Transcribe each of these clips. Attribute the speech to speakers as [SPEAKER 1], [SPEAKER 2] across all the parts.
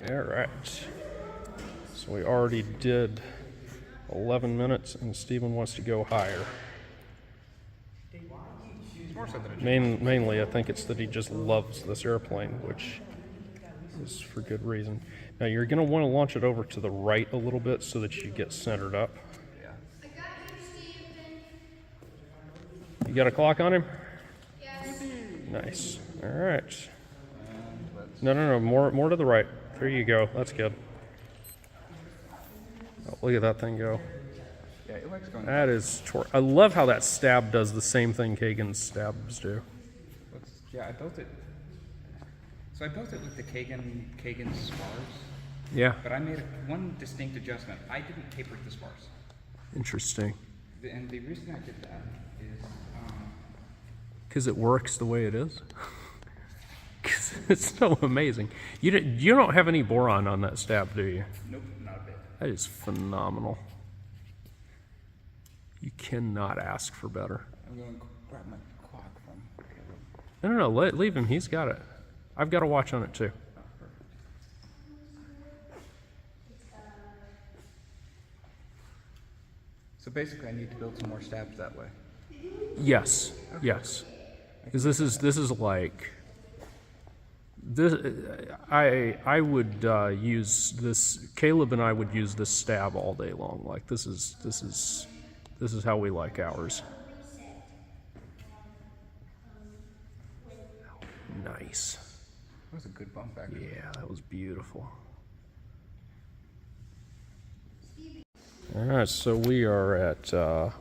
[SPEAKER 1] All right. So we already did 11 minutes, and Steven wants to go higher. Mainly, I think it's that he just loves this airplane, which is for good reason. Now, you're going to want to launch it over to the right a little bit so that you get centered up.
[SPEAKER 2] Yeah.
[SPEAKER 1] You got a clock on him?
[SPEAKER 2] Yes.
[SPEAKER 1] Nice. All right. No. More to the right. There you go. That's good. Oh, look at that thing go.
[SPEAKER 3] Yeah, it likes going.
[SPEAKER 1] That is I love how that stab does the same thing Kagan's stabs do.
[SPEAKER 3] Yeah, I built it. So I built it with the Kagan spars.
[SPEAKER 1] Yeah.
[SPEAKER 3] But I made one distinct adjustment. I didn't taper the spars.
[SPEAKER 1] Interesting.
[SPEAKER 3] And the reason I did that is
[SPEAKER 1] because it works the way it is. Because it's so amazing. You don't have any boron on that stab, do you?
[SPEAKER 3] Nope, not a bit.
[SPEAKER 1] That is phenomenal. You cannot ask for better.
[SPEAKER 3] I'm going to grab my clock from Caleb.
[SPEAKER 1] No. Leave him. He's got it. I've got a watch on it too.
[SPEAKER 3] So basically, I need to build some more stabs that way.
[SPEAKER 1] Yes. Okay. Yes. Because this is like this. I would use this. Caleb and I would use this stab all day long. Like this is how we like ours. Nice.
[SPEAKER 3] That was a good bump back there.
[SPEAKER 1] Yeah, that was beautiful. All right, so we are at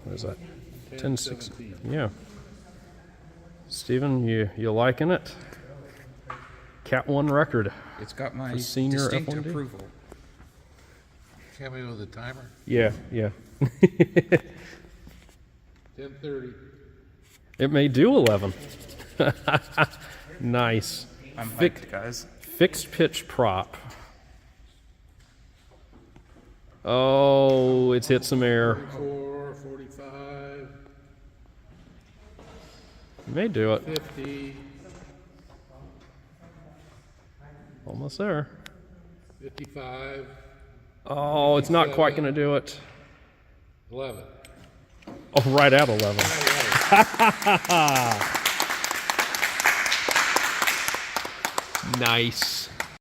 [SPEAKER 1] what is that? 10:16. Yeah. Steven, you liking it? Cat 1 record.
[SPEAKER 3] It's got my
[SPEAKER 1] senior
[SPEAKER 3] distinct
[SPEAKER 1] F1D?
[SPEAKER 3] approval.
[SPEAKER 4] Can we with the timer?
[SPEAKER 1] Yeah.
[SPEAKER 4] 10:30.
[SPEAKER 1] It may do 11. Nice.
[SPEAKER 3] I'm hyped, guys.
[SPEAKER 1] Fixed pitch prop. Oh, it's hit some air.
[SPEAKER 4] 44, 45,
[SPEAKER 1] You may do it.
[SPEAKER 4] 50,
[SPEAKER 1] Almost there.
[SPEAKER 4] 55,
[SPEAKER 1] Oh, it's not quite going to do it.
[SPEAKER 4] 11.
[SPEAKER 1] Oh, right at 11. Nice.